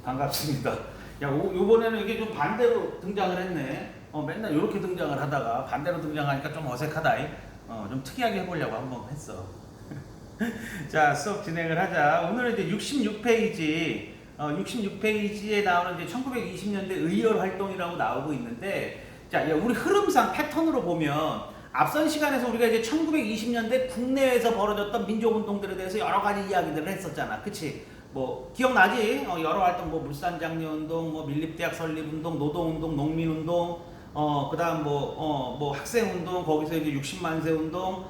반갑습니다. 야, 요번에는 이게 좀 반대로 등장을 했네. 맨날 이렇게 등장을 하다가 반대로 등장하니까 좀 어색하다. 좀 특이하게 해보려고 한번 했어. 자, 수업 진행을 하자. 오늘은 이제 66페이지, 66페이지에 나오는 이제 1920년대 의열 활동이라고 나오고 있는데, 자, 우리 흐름상 패턴으로 보면 앞선 시간에서 우리가 이제 1920년대 국내에서 벌어졌던 민족운동들에 대해서 여러 가지 이야기들을 했었잖아. 그치? 뭐 기억나지? 여러 활동, 뭐 물산장려운동, 뭐 밀립대학 설립운동, 노동운동, 농민운동, 그다음 뭐 학생운동, 거기서 이제 60만세 운동,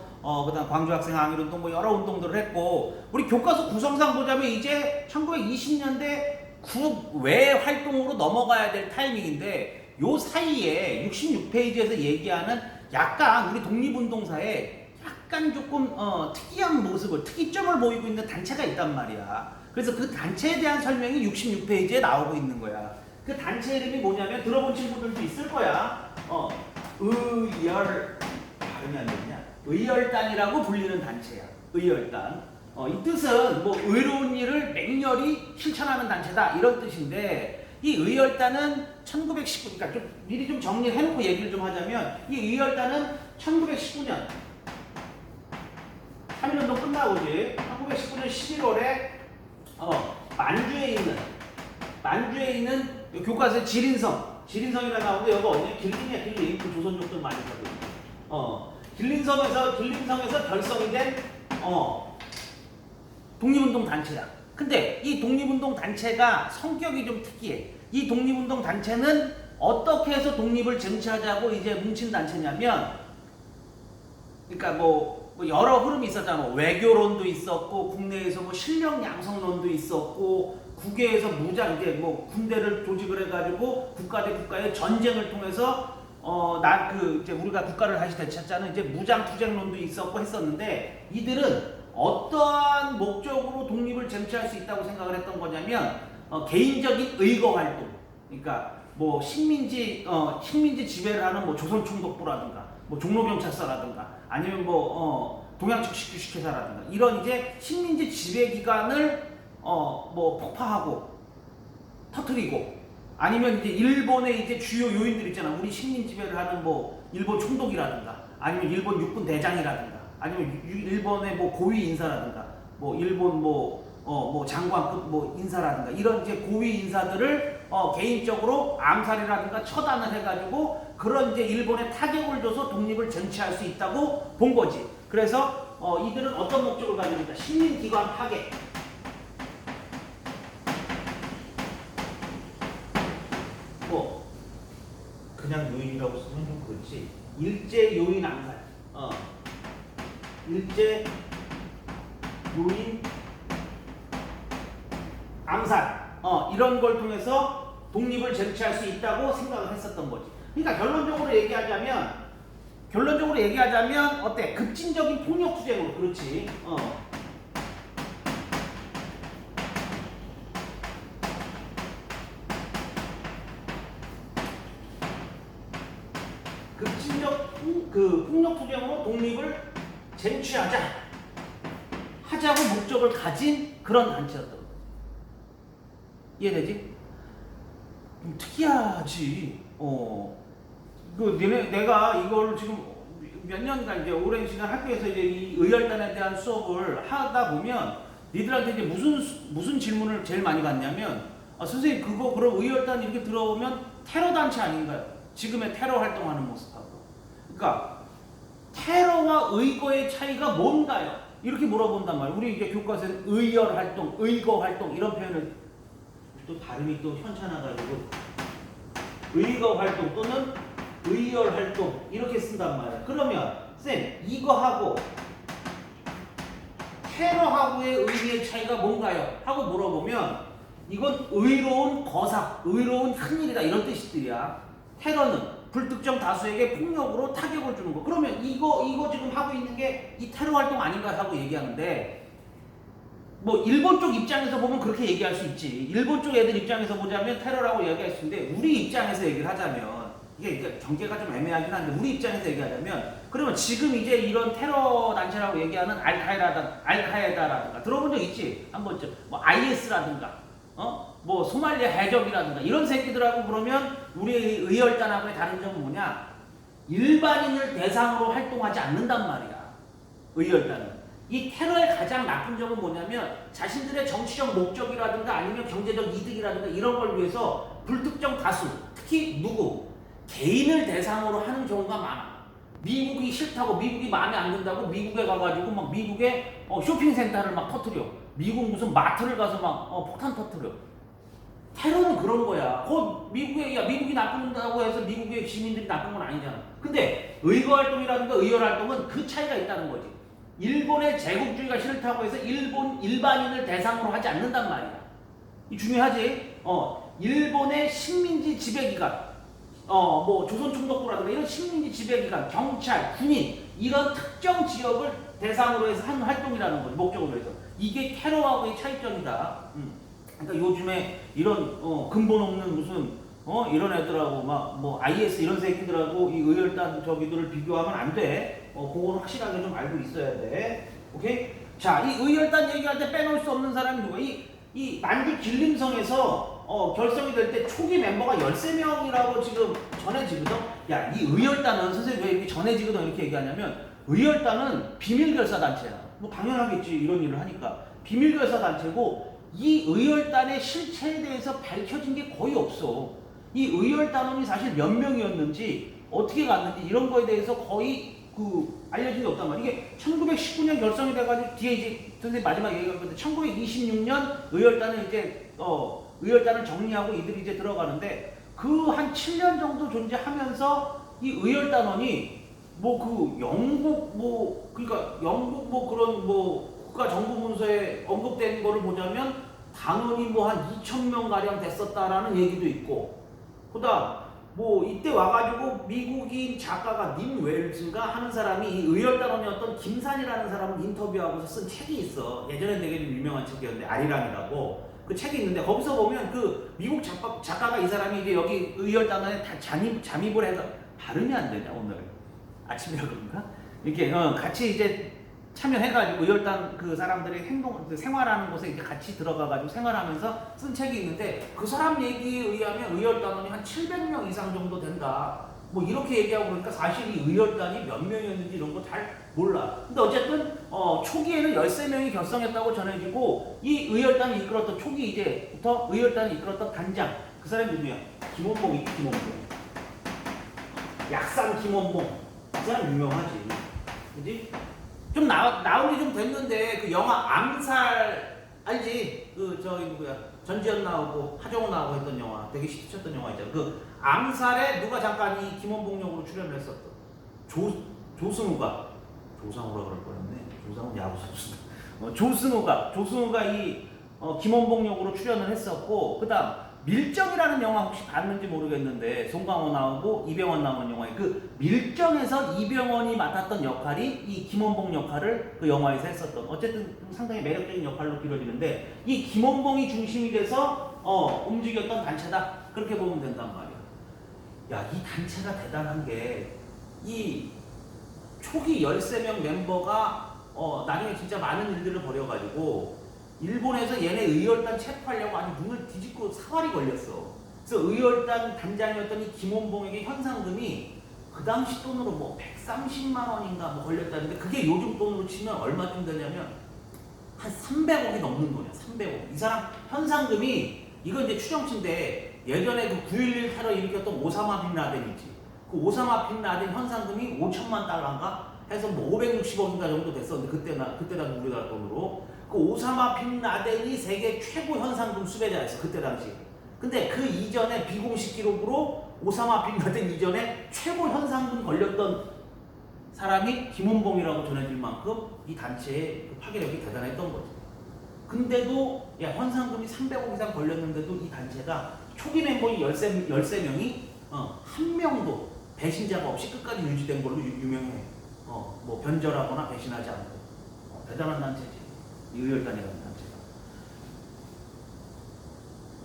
그다음 광주학생 항일운동, 뭐 여러 운동들을 했고, 우리 교과서 구성상 보자면 이제 1920년대 국외 활동으로 넘어가야 될 타이밍인데, 요 사이에 66페이지에서 얘기하는 약간 우리 독립운동사에 약간 조금 특이한 모습을, 특이점을 보이고 있는 단체가 있단 말이야. 그래서 그 단체에 대한 설명이 66페이지에 나오고 있는 거야. 그 단체 이름이 뭐냐면 들어본 친구들도 있을 거야. 의열, 발음이 안 되냐? 의열단이라고 불리는 단체야. 의열단. 이 뜻은 뭐 의로운 일을 맹렬히 실천하는 단체다, 이런 뜻인데, 이 의열단은 1919, 그러니까 좀 미리 좀 정리해놓고 얘기를 좀 하자면, 이 의열단은 1919년 3.1운동 끝나고 이제 1919년 11월에 만주에 있는 교과서에 지린성이라 나오는데, 여기 어디냐? 길림이야, 길림. 그 조선족들 많이 가고. 길림성에서 결성이 된 독립운동 단체야. 근데 이 독립운동 단체가 성격이 좀 특이해. 이 독립운동 단체는 어떻게 해서 독립을 쟁취하자고 이제 뭉친 단체냐면, 그러니까 뭐 여러 흐름이 있었잖아. 외교론도 있었고, 국내에서 뭐 실력 양성론도 있었고, 국외에서 무장, 이제 뭐 군대를 조직을 해가지고 국가 대 국가의 전쟁을 통해서 이제 우리가 국가를 다시 되찾자는 이제 무장 투쟁론도 있었고 했었는데, 이들은 어떠한 목적으로 독립을 쟁취할 수 있다고 생각을 했던 거냐면, 개인적인 의거 활동, 그러니까 뭐 식민지 지배를 하는 뭐 조선총독부라든가, 뭐 종로경찰서라든가, 아니면 뭐 동양측식주식회사라든가, 이런 이제 식민지 지배 기관을 뭐 폭파하고 터뜨리고, 아니면 이제 일본의 이제 주요 요인들 있잖아. 우리 식민 지배를 하는 뭐 일본 총독이라든가, 아니면 일본 육군 대장이라든가, 아니면 일본의 뭐 고위 인사라든가, 뭐 일본 뭐 장관급 뭐 인사라든가, 이런 이제 고위 인사들을 개인적으로 암살이라든가 처단을 해가지고 그런 이제 일본에 타격을 줘서 독립을 쟁취할 수 있다고 본 거지. 그래서 이들은 어떤 목적을 가지고 있다? 식민기관 파괴. 뭐 그냥 요인이라고 쓰면 좀 그렇지. 일제 요인 암살. 일제 요인 암살. 이런 걸 통해서 독립을 쟁취할 수 있다고 생각을 했었던 거지. 그러니까 결론적으로 얘기하자면 어때? 급진적인 폭력 투쟁으로. 그렇지. 급진적 폭력 투쟁으로 독립을 하자고 목적을 가진 그런 단체였던 거지. 이해되지? 좀 특이하지. 내가 이걸 지금 몇 년간 이제 오랜 시간 학교에서 이제 이 의열단에 대한 수업을 하다 보면, 니들한테 이제 무슨 질문을 제일 많이 받냐면, 선생님 그럼 의열단 이렇게 들어오면 테러 단체 아닌가요? 지금의 테러 활동하는 모습하고. 그러니까 테러와 의거의 차이가 뭔가요? 이렇게 물어본단 말이야. 우리 이제 교과서에는 의열 활동, 의거 활동, 이런 표현을, 또 발음이 또 현찮아가지고 의거 활동 또는 의열 활동 이렇게 쓴단 말이야. 그러면 쌤, 이거하고 테러하고의 의미의 차이가 뭔가요? 하고 물어보면, 이건 의로운 거사, 의로운 큰일이다, 이런 뜻이야. 테러는 불특정 다수에게 폭력으로 타격을 주는 거. 그러면 이거 지금 하고 있는 게 이 테러 활동 아닌가 하고 얘기하는데, 뭐 일본 쪽 입장에서 보면 그렇게 얘기할 수 있지. 일본 쪽 애들 입장에서 보자면 테러라고 얘기할 수 있는데, 우리 입장에서 얘기를 하자면, 이게 경계가 좀 애매하긴 한데, 우리 입장에서 얘기하자면, 그러면 지금 이제 이런 테러 단체라고 얘기하는 알카에다라든가 들어본 적 있지? 한 번쯤 뭐 IS라든가 뭐 소말리아 해적이라든가 이런 새끼들하고 그러면 우리 의열단하고의 다른 점은 뭐냐? 일반인을 대상으로 활동하지 않는단 말이야. 의열단은. 이 테러의 가장 나쁜 점은 뭐냐면 자신들의 정치적 목적이라든가 아니면 경제적 이득이라든가 이런 걸 위해서 불특정 다수, 특히 누구? 개인을 대상으로 하는 경우가 많아. 미국이 싫다고, 미국이 마음에 안 든다고 미국에 가가지고 막 미국의 쇼핑센터를 막 터뜨려. 미국 무슨 마트를 가서 막 폭탄 터뜨려. 테러는 그런 거야. 미국이 나쁜다고 해서 미국의 시민들이 나쁜 건 아니잖아. 근데 의거 활동이라든가 의열 활동은 그 차이가 있다는 거지. 일본의 제국주의가 싫다고 해서 일반인을 대상으로 하지 않는단 말이야. 이 중요하지? 일본의 식민지 지배기관, 뭐 조선총독부라든가 이런 식민지 지배기관, 경찰, 군인 이런 특정 지역을 대상으로 해서 하는 활동이라는 거지. 목적으로 해서. 이게 테러하고의 차이점이다. 그러니까 요즘에 이런 근본 없는 무슨 이런 애들하고 막 뭐 IS 이런 새끼들하고 이 의열단 저기들을 비교하면 안 돼. 그거는 확실하게 좀 알고 있어야 돼. 오케이? 자, 이 의열단 얘기할 때 빼놓을 수 없는 사람이 누가? 이 만주 길림성에서 결성이 될 때 초기 멤버가 13명이라고 지금 전해지거든. 야, 이 의열단은 선생님 왜 이렇게 전해지거든 이렇게 얘기하냐면 의열단은 비밀결사단체야. 뭐 당연하겠지 이런 일을 하니까. 비밀결사단체고 이 의열단의 실체에 대해서 밝혀진 게 거의 없어. 이 의열단원이 사실 몇 명이었는지 어떻게 갔는지 이런 거에 대해서 거의 알려진 게 없단 말이야. 이게 1919년 결성이 돼가지고 뒤에 이제 선생님 마지막 얘기할 건데 1926년 의열단은 이제 의열단을 정리하고 이들이 이제 들어가는데 그 한 7년 정도 존재하면서 이 의열단원이 그러니까 영국 그런 국가정보문서에 언급된 거를 보자면 단원이 한 2,000명 가량 됐었다라는 얘기도 있고, 그다음 이때 와가지고 미국인 작가가 님 웰즈인가 하는 사람이 이 의열단원이었던 김산이라는 사람을 인터뷰하고서 쓴 책이 있어. 예전에 되게 유명한 책이었는데 아리랑이라고 그 책이 있는데 거기서 보면 그 미국 작가가 이 사람이 이제 여기 의열단원에 다 잠입을 해서 발음이 안 되냐 오늘 아침이라 그런가 이렇게 같이 이제 참여해가지고 의열단 그 사람들의 생활하는 곳에 이제 같이 들어가가지고 생활하면서 쓴 책이 있는데 그 사람 얘기에 의하면 의열단원이 한 700명 이상 정도 된다. 이렇게 얘기하고 그러니까 사실 이 의열단이 몇 명이었는지 이런 거 잘 몰라. 근데 어쨌든 초기에는 13명이 결성했다고 전해지고 이 의열단이 이끌었던 초기 이제부터 의열단이 이끌었던 단장 그 사람이 누구야? 김원봉이 김원봉. 약산 김원봉. 그 사람 유명하지. 그지? 좀 나온 지 좀 됐는데 그 영화 암살 알지? 저기 누구야? 전지현 나오고 하정우 나오고 했던 영화 되게 시켰던 영화 있잖아. 그 암살에 누가 잠깐 이 김원봉 역으로 출연을 했었던 조승우가 조상우라 그럴 뻔했네. 조상우 야구 선수다. 조승우가 이 김원봉 역으로 출연을 했었고 그다음 밀정이라는 영화 혹시 봤는지 모르겠는데 송강호 나오고 이병헌 나오는 영화에 그 밀정에서 이병헌이 맡았던 역할이 이 김원봉 역할을 그 영화에서 했었던 어쨌든 상당히 매력적인 역할로 길어지는데 이 김원봉이 중심이 돼서 움직였던 단체다 그렇게 보면 된단 말이야. 야, 이 단체가 대단한 게 이 초기 13명 멤버가 나중에 진짜 많은 일들을 벌여가지고 일본에서 얘네 의열단 체포하려고 아주 눈을 뒤집고 사활이 걸렸어. 그래서 의열단 단장이었던 이 김원봉에게 현상금이 그 당시 돈으로 130만 원인가 걸렸다는데 그게 요즘 돈으로 치면 얼마쯤 되냐면 한 300억이 넘는 돈이야. 300억. 이 사람 현상금이 이건 이제 추정치인데 예전에 그 9.11 테러 일으켰던 오사마 빈 라덴이지. 그 오사마 빈 라덴 현상금이 5천만 달러인가 해서 560억인가 정도 됐었는데 그때 당시 우리나라 돈으로 그 오사마 빈 라덴이 세계 최고 현상금 수배자였어 그때 당시. 근데 그 이전에 비공식 기록으로 오사마 빈 라덴 이전에 최고 현상금 걸렸던 사람이 김원봉이라고 전해질 만큼 이 단체의 그 파괴력이 대단했던 거지. 근데도 현상금이 300억 이상 걸렸는데도 이 단체가 초기 멤버인 13명이 한 명도 배신자가 없이 끝까지 유지된 걸로 유명해. 변절하거나 배신하지 않고 대단한 단체지. 이 의열단이라는 단체가.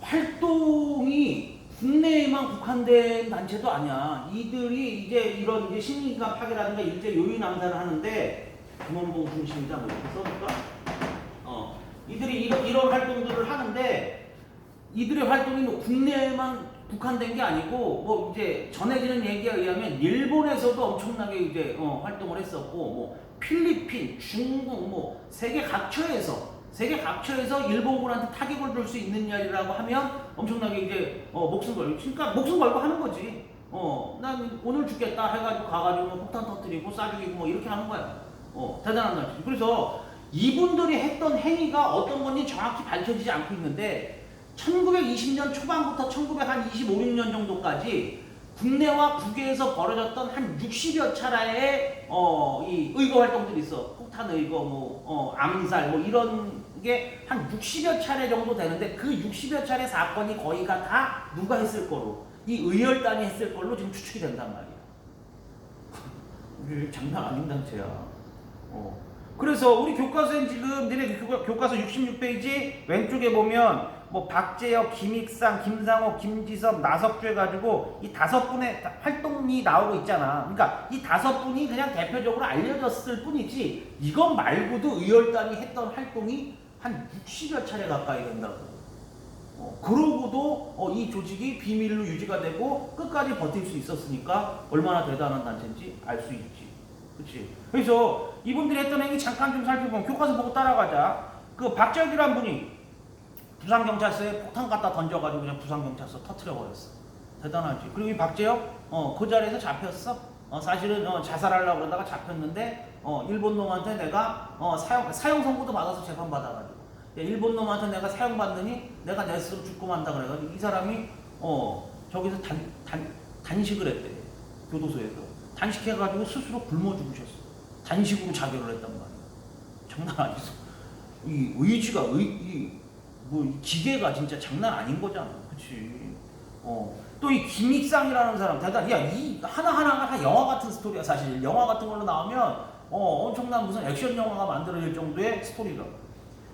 활동이 국내에만 국한된 단체도 아니야. 이들이 이제 이런 이제 식민지간 파괴라든가 일제 요인 암살을 하는데 김원봉 중심이다 이렇게 써볼까? 이들이 이런 활동들을 하는데 이들의 활동이 뭐 국내에만 국한된 게 아니고 뭐 이제 전해지는 얘기에 의하면 일본에서도 엄청나게 이제 활동을 했었고 뭐 필리핀, 중국 뭐 세계 각처에서 일본군한테 타격을 줄 수 있는 일이라고 하면 엄청나게 이제 목숨 걸고 그러니까 목숨 걸고 하는 거지. 난 오늘 죽겠다 해가지고 가가지고 뭐 폭탄 터뜨리고 쏴 죽이고 뭐 이렇게 하는 거야. 대단한 거지. 그래서 이분들이 했던 행위가 어떤 건지 정확히 밝혀지지 않고 있는데 1920년 초반부터 1925, 6년 정도까지 국내와 국외에서 벌어졌던 한 60여 차례의 이 의거 활동들이 있어. 폭탄 의거, 뭐 암살, 뭐 이런 게 한 60여 차례 정도 되는데 그 60여 차례 사건이 거의가 다 누가 했을 거로 이 의열단이 했을 걸로 지금 추측이 된단 말이야. 장난 아닌 단체야. 그래서 우리 교과서엔 지금 니네 교과서 66페이지 왼쪽에 보면 뭐 박재혁, 김익상, 김상호, 김지섭, 나석주 해가지고 이 5분의 활동이 나오고 있잖아. 그러니까 이 5분이 그냥 대표적으로 알려졌을 뿐이지 이것 말고도 의열단이 했던 활동이 한 60여 차례 가까이 된다고. 그러고도 이 조직이 비밀로 유지가 되고 끝까지 버틸 수 있었으니까 얼마나 대단한 단체인지 알 수 있지. 그치? 그래서 이분들이 했던 행위 잠깐 좀 살펴보면 교과서 보고 따라가자. 그 박재혁이란 분이 부산경찰서에 폭탄 갖다 던져가지고 그냥 부산경찰서 터트려버렸어. 대단하지. 그리고 이 박재혁 그 자리에서 잡혔어. 사실은 자살하려고 그러다가 잡혔는데 일본 놈한테 내가 사형 선고도 받아서 재판받아가지고 일본 놈한테 내가 사형받느니 내가 내 스스로 죽고 만다 그래가지고 이 사람이 저기서 단식을 했대. 교도소에서 단식해가지고 스스로 굶어 죽으셨어. 단식으로 자결을 했단 말이야. 장난 아니죠. 이 의지가 이 기계가 진짜 장난 아닌 거잖아. 그치? 또 이 김익상이라는 사람 대단. 이 하나하나가 다 영화 같은 스토리야. 사실 영화 같은 걸로 나오면 엄청난 무슨 액션 영화가 만들어질 정도의 스토리가.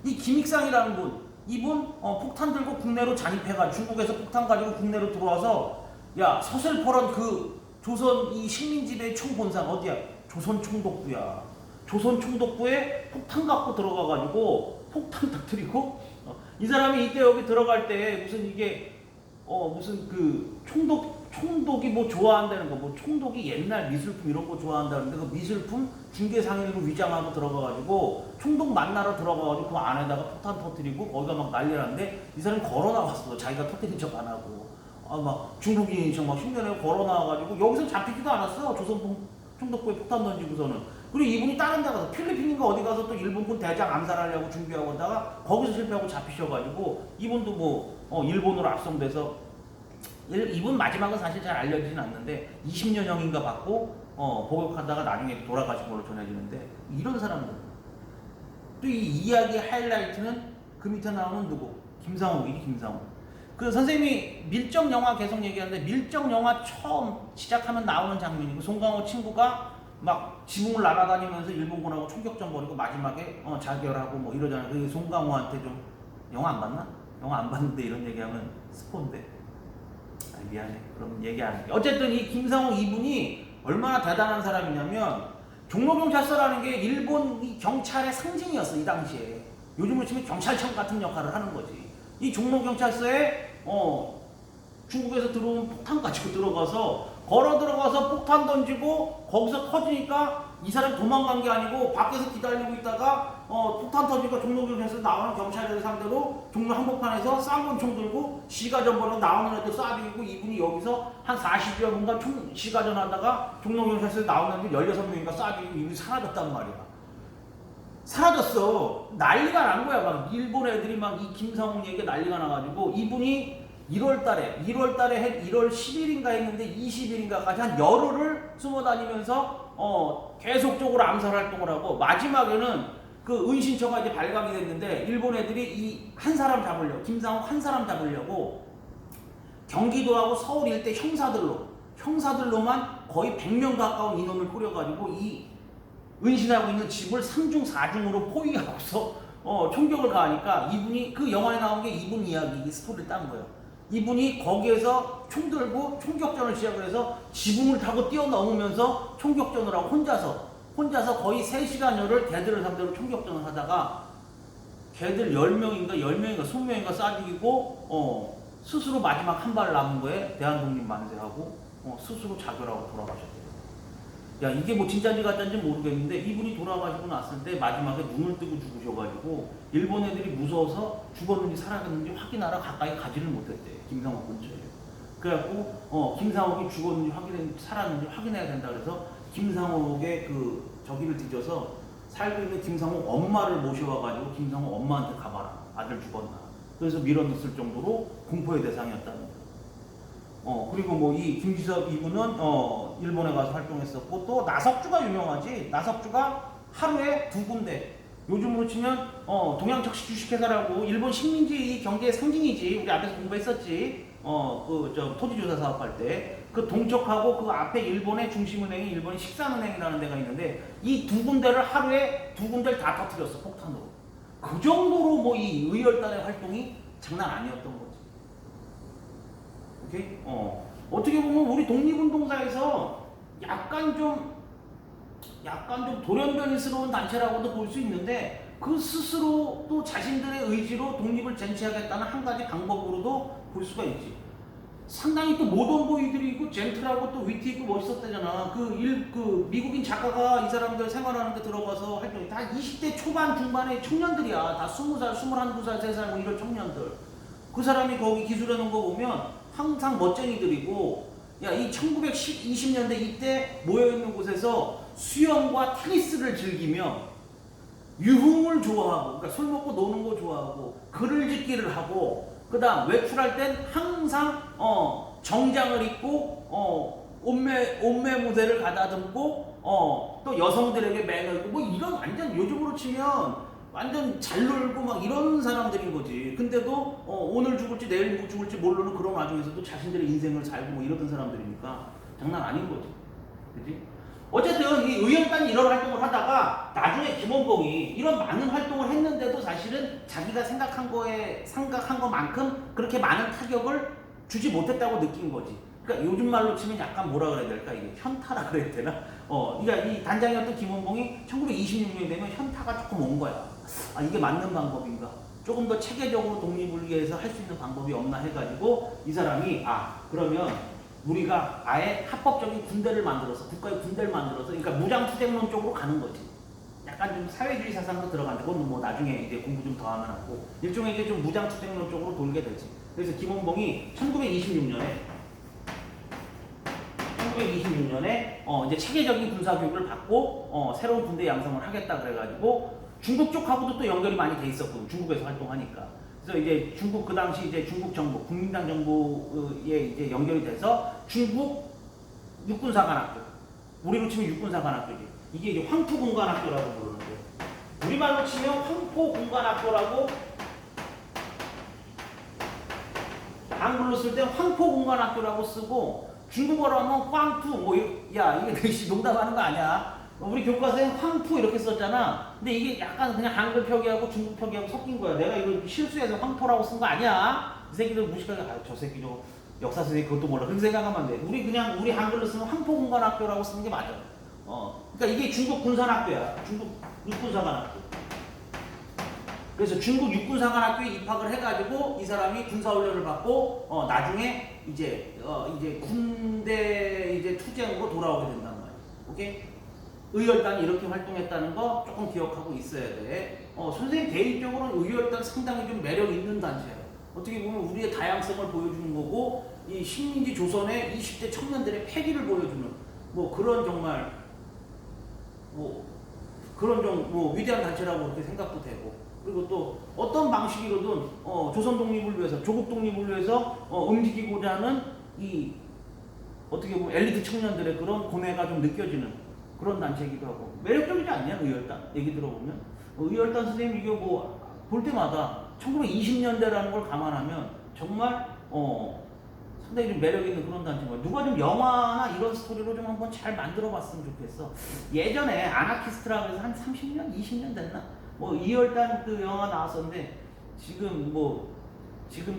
이 김익상이라는 분, 이분 폭탄 들고 국내로 잔입해가 중국에서 폭탄 가지고 국내로 들어와서 야 서슬퍼런 그 조선 이 식민지배 총본산 어디야? 조선 총독부야. 조선 총독부에 폭탄 갖고 들어가가지고 폭탄 터뜨리고 이 사람이 이때 여기 들어갈 때 무슨 이게 무슨 그 총독이 뭐 좋아한다는 거, 뭐 총독이 옛날 미술품 이런 거 좋아한다는데 그 미술품 중개상인으로 위장하고 들어가가지고 총독 만나러 들어가가지고 그 안에다가 폭탄 터뜨리고 거기가 막 난리났는데 이 사람이 걸어 나왔어. 자기가 터뜨린 척 안 하고. 막 중국인이 막 흉내내고 걸어 나와가지고 여기서 잡히지도 않았어. 조선 총독부에 폭탄 던지고서는. 그리고 이분이 다른 데 가서 필리핀인가 어디 가서 또 일본군 대장 암살하려고 준비하고 있다가 거기서 실패하고 잡히셔가지고 이분도 뭐 일본으로 압송돼서 이분 마지막은 사실 잘 알려지진 않는데 20년형인가 받고 복역하다가 나중에 돌아가신 걸로 전해지는데 이런 사람들. 또 이 이야기의 하이라이트는 그 밑에 나오는 누구? 김상호. 그 선생님이 밀정 영화 계속 얘기하는데 밀정 영화 처음 시작하면 나오는 장면이고 송강호 친구가 막 지붕을 날아다니면서 일본군하고 총격전 벌이고 마지막에 자결하고 뭐 이러잖아요. 그 송강호한테 좀 영화 안 봤나? 영화 안 봤는데 이런 얘기하면 스폰데. 미안해. 그럼 얘기 안 할게. 어쨌든 이 김상호 이분이 얼마나 대단한 사람이냐면 종로경찰서라는 게 일본 이 경찰의 상징이었어 이 당시에. 요즘으로 치면 경찰청 같은 역할을 하는 거지. 이 종로경찰서에 중국에서 들어온 폭탄 가지고 들어가서 걸어 들어가서 폭탄 던지고 거기서 터지니까 이 사람이 도망간 게 아니고 밖에서 기다리고 있다가 폭탄 터지니까 종로경찰서 나오는 경찰들 상대로 종로 한복판에서 쌍권총 들고 시가전 벌어 나오는 애들 쏴 죽이고 이분이 여기서 한 40여 분간 시가전 하다가 종로경찰서에 나오는 애들 16명인가 쏴 죽이고 이분이 사라졌단 말이야. 사라졌어. 난리가 난 거야. 막 일본 애들이 막 이 김상훈 얘기가 난리가 나가지고 이분이 1월 10일인가 했는데 20일인가까지 한 열흘을 숨어 다니면서 계속적으로 암살 활동을 하고 마지막에는 그 은신처가 이제 발각이 됐는데 일본 애들이 이 한 사람 잡으려고 김상훈 한 사람 잡으려고 경기도하고 서울 일대 형사들로만 거의 100명 가까운 인원을 꾸려가지고 이 은신하고 있는 집을 3중 4중으로 포위하고서 총격을 가하니까 이분이 그 영화에 나온 게 이분 이야기 스토리를 딴 거예요. 이분이 거기에서 총 들고 총격전을 시작을 해서 지붕을 타고 뛰어넘으면서 총격전을 하고 혼자서 거의 3시간여를 걔들을 상대로 총격전을 하다가 걔들 10명인가 10명인가 20명인가 싸죽이고 스스로 마지막 한 발 남은 거에 대한독립 만세하고 스스로 자결하고 돌아가셨대요. 야, 이게 뭐 진짜인지 가짜인지 모르겠는데 이분이 돌아가시고 났을 때 마지막에 눈을 뜨고 죽으셔가지고 일본 애들이 무서워서 죽었는지 살아갔는지 확인하러 가까이 가지를 못했대. 김상옥 근처에. 그래갖고 김상옥이 죽었는지 살았는지 확인해야 된다 그래서 김상옥의 그 저기를 뒤져서 살고 있는 김상옥 엄마를 모셔와가지고 김상옥 엄마한테 가봐라. 아들 죽었나. 그래서 밀어넣었을 정도로 공포의 대상이었다는 거예요. 그리고 뭐 이 김지섭 이분은 일본에 가서 활동했었고 또 나석주가 유명하지. 나석주가 하루에 2군데. 요즘으로 치면 동양적시 주식회사라고 일본 식민지 경제의 상징이지. 우리 앞에서 공부했었지. 토지조사 사업할 때 그 동척하고 그 앞에 일본의 중심은행이 일본의 식산은행이라는 데가 있는데 이 2군데를 하루에 2군데를 다 터뜨렸어 폭탄으로. 그 정도로 뭐 이 의열단의 활동이 장난 아니었던 거지. 오케이? 어떻게 보면 우리 독립운동사에서 약간 좀 돌연변이스러운 단체라고도 볼 수 있는데 그 스스로 또 자신들의 의지로 독립을 쟁취하겠다는 한 가지 방법으로도 볼 수가 있지. 상당히 또 모던 보이들이 있고 젠틀하고 또 위트 있고 멋있었다잖아. 그 미국인 작가가 이 사람들 생활하는 데 들어가서 활동이 다 20대 초반 중반의 청년들이야. 다 20살, 21살, 3살 뭐 이런 청년들. 그 사람이 거기 기술해 놓은 거 보면 항상 멋쟁이들이고 야, 이 1920년대 이때 모여있는 곳에서 수영과 테니스를 즐기며 유흥을 좋아하고 그러니까 술 먹고 노는 거 좋아하고 글을 짓기를 하고 그 다음 외출할 땐 항상 정장을 입고 옷매 무대를 가다듬고 또 여성들에게 매너있고 뭐 이런 완전 요즘으로 치면 완전 잘 놀고 막 이런 사람들인 거지. 근데도 오늘 죽을지 내일 죽을지 모르는 그런 와중에서도 자신들의 인생을 살고 뭐 이러던 사람들이니까 장난 아닌 거지. 그치? 어쨌든 이 의열단이 이런 활동을 하다가 나중에 김원봉이 이런 많은 활동을 했는데도 사실은 자기가 생각한 것만큼 그렇게 많은 타격을 주지 못했다고 느낀 거지. 그러니까 요즘 말로 치면 약간 뭐라 그래야 될까? 이게 현타라 그래야 되나? 그러니까 이 단장이었던 김원봉이 1926년이 되면 현타가 조금 온 거야. 아, 이게 맞는 방법인가? 조금 더 체계적으로 독립을 위해서 할 수 있는 방법이 없나 해가지고 이 사람이 그러면 우리가 아예 합법적인 군대를 만들어서 국가의 군대를 만들어서 그러니까 무장투쟁론 쪽으로 가는 거지. 약간 좀 사회주의 사상도 들어간다. 그건 뭐 나중에 이제 공부 좀 더 하면 하고 일종의 이제 좀 무장투쟁론 쪽으로 돌게 되지. 그래서 김원봉이 1926년에 이제 체계적인 군사교육을 받고 새로운 군대 양성을 하겠다 그래가지고 중국 쪽하고도 또 연결이 많이 돼 있었고 중국에서 활동하니까. 그래서 이제 중국 그 당시 이제 중국 정부, 국민당 정부에 이제 연결이 돼서 중국 육군사관학교, 우리로 치면 육군사관학교지. 이게 이제 황토공관학교라고 부르는데 우리말로 치면 황포공관학교라고 한글로 쓸 때 황포공관학교라고 쓰고 중국어로 하면 황투 이게 되게 농담하는 거 아니야. 우리 교과서에 황푸 이렇게 썼잖아. 근데 이게 약간 그냥 한글 표기하고 중국 표기하고 섞인 거야. 내가 이거 실수해서 황토라고 쓴 거 아니야. 이 새끼들 무식하게 저 새끼 저 역사 선생님 그것도 몰라. 그렇게 생각하면 안 돼. 우리 한글로 쓰면 황포공관학교라고 쓰는 게 맞아. 그러니까 이게 중국 군산학교야. 중국 육군사관학교. 그래서 중국 육군사관학교에 입학을 해가지고 이 사람이 군사훈련을 받고 나중에 이제 군대 이제 투쟁으로 돌아오게 된단 말이야. 오케이? 의열단이 이렇게 활동했다는 거 조금 기억하고 있어야 돼. 선생님 개인적으로는 의열단 상당히 좀 매력 있는 단체예요. 어떻게 보면 우리의 다양성을 보여주는 거고 이 식민지 조선의 20대 청년들의 패기를 보여주는 뭐 그런 정말 그런 좀 위대한 단체라고 그렇게 생각도 되고 그리고 또 어떤 방식으로든 조선 독립을 위해서 조국 독립을 위해서 움직이고자 하는 이 어떻게 보면 엘리트 청년들의 그런 고뇌가 좀 느껴지는 그런 단체이기도 하고 매력적이지 않냐 의열단 얘기 들어보면 의열단 선생님 이게 뭐 볼 때마다 1920년대라는 걸 감안하면 정말 상당히 좀 매력 있는 그런 단체인 누가 좀 영화나 이런 스토리로 좀 한번 잘 만들어 봤으면 좋겠어. 예전에 아나키스트라고 해서 한 30년 20년 됐나 뭐 의열단 그 영화 나왔었는데 지금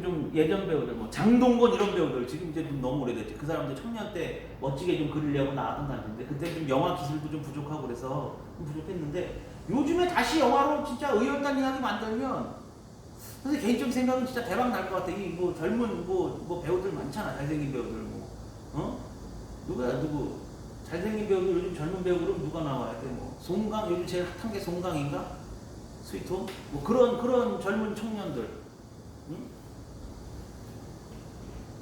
좀 예전 배우들 뭐 장동건 이런 배우들 지금 이제 좀 너무 오래됐지. 그 사람들 청년 때 멋지게 좀 그리려고 나왔던 단체인데 그때 좀 영화 기술도 좀 부족하고 그래서 좀 부족했는데 요즘에 다시 영화로 진짜 의열단 이야기 만들면 사실 개인적인 생각은 진짜 대박 날 것 같아. 이 뭐 젊은 뭐 배우들 많잖아. 잘생긴 배우들 뭐 누구야 누구 잘생긴 배우들 요즘 젊은 배우 그럼 누가 나와야 돼? 뭐 송강 요즘 제일 핫한 게 송강인가? 스위트 뭐 그런 젊은 청년들 응?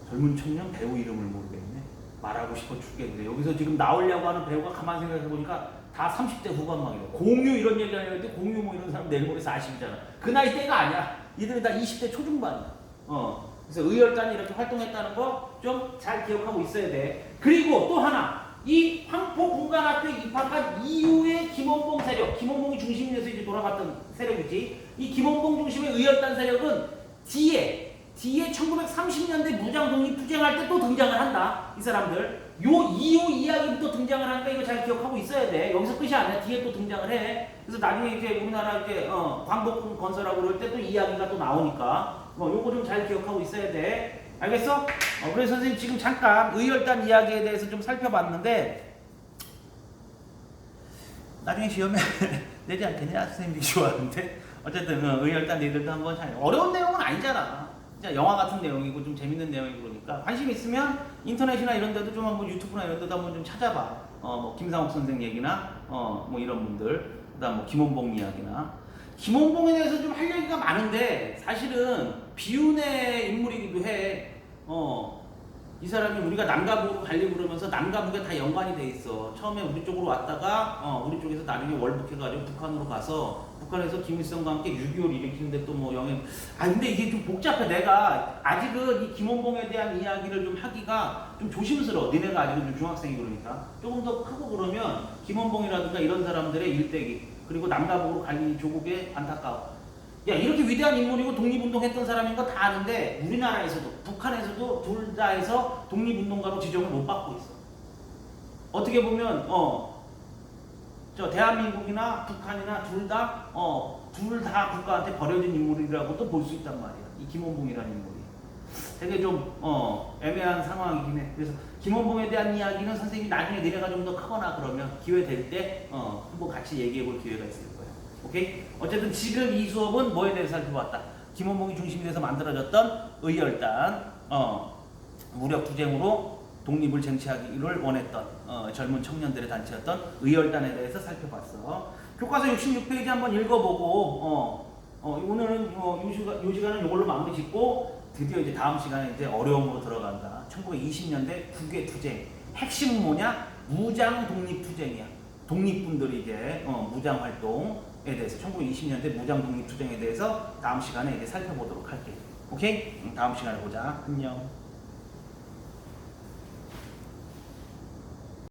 젊은 청년 배우 이름을 모르겠네. 말하고 싶어 죽겠는데 여기서 지금 나오려고 하는 배우가 가만 생각해 보니까 다 30대 후반막이래. 공유 이런 얘기 하려는데 공유 뭐 이런 사람 내일 모레 40이잖아. 그 나이 때가 아니야. 이들은 다 20대 초중반이야. 그래서 의열단이 이렇게 활동했다는 거 좀 잘 기억하고 있어야 돼. 그리고 또 하나. 이 황포군관학교에 입학한 이후의 김원봉 세력, 김원봉이 중심이 돼서 이제 돌아갔던 세력이지. 이 김원봉 중심의 의열단 세력은 뒤에 1930년대 무장 독립 투쟁할 때 또 등장을 한다. 이 사람들. 요 이후 이야기부터 등장을 하니까 이거 잘 기억하고 있어야 돼. 여기서 끝이 아니야. 뒤에 또 등장을 해. 그래서 나중에 이제 우리나라 이제 광복군 건설하고 그럴 때 또 이야기가 또 나오니까 요거 좀 잘 기억하고 있어야 돼. 알겠어? 그래서 선생님 지금 잠깐 의열단 이야기에 대해서 좀 살펴봤는데 나중에 시험에 내지 않겠냐? 선생님들이 좋아하는데 어쨌든 의열단 니들도 한번 잘 어려운 내용은 아니잖아. 진짜 영화 같은 내용이고 좀 재밌는 내용이고 그러니까 관심 있으면 인터넷이나 이런 데도 좀 한번 유튜브나 이런 데도 한번 좀 찾아봐. 뭐 김상욱 선생 얘기나 뭐 이런 분들 그다음 뭐 김원봉 이야기나 김원봉에 대해서 좀 할 얘기가 많은데 사실은 비운의 인물이기도 해. 이 사람이 우리가 남가부로 가려고 그러면서 남가부가 다 연관이 돼 있어. 처음에 우리 쪽으로 왔다가 우리 쪽에서 나중에 월북해가지고 북한으로 가서 북한에서 김일성과 함께 6.25를 일으키는데 또 뭐 영향. 근데 이게 좀 복잡해. 내가 아직은 이 김원봉에 대한 이야기를 좀 하기가 좀 조심스러워. 니네가 아직은 좀 중학생이 그러니까 조금 더 크고 그러면 김원봉이라든가 이런 사람들의 일대기 그리고 남가부로 갈 조국의 안타까워. 야 이렇게 위대한 인물이고 독립운동했던 사람인 거 다 아는데 우리나라에서도 북한에서도 둘 다 해서 독립운동가로 지정을 못 받고 있어. 어떻게 보면 저 대한민국이나 북한이나 둘 다 국가한테 버려진 인물이라고도 볼 수 있단 말이야. 이 김원봉이라는 인물이 되게 좀 애매한 상황이긴 해. 그래서 김원봉에 대한 이야기는 선생님이 나중에 니네가 좀 더 크거나 그러면 기회 될 때 한번 같이 얘기해 볼 기회가 있을 거야. 오케이? 어쨌든 지금 이 수업은 뭐에 대해서 살펴봤다. 김원봉이 중심이 돼서 만들어졌던 의열단, 무력투쟁으로 독립을 쟁취하기를 원했던 젊은 청년들의 단체였던 의열단에 대해서 살펴봤어. 교과서 66페이지 한번 읽어보고 오늘은 요 시간은 이걸로 마무리 짓고 드디어 이제 다음 시간에 이제 어려움으로 들어간다. 1920년대 국외 투쟁. 핵심은 뭐냐? 무장 독립 투쟁이야. 독립군들이 이제 무장 활동에 대해서 1920년대 무장 독립 투쟁에 대해서 다음 시간에 이제 살펴보도록 할게. 오케이? 다음 시간에 보자. 안녕.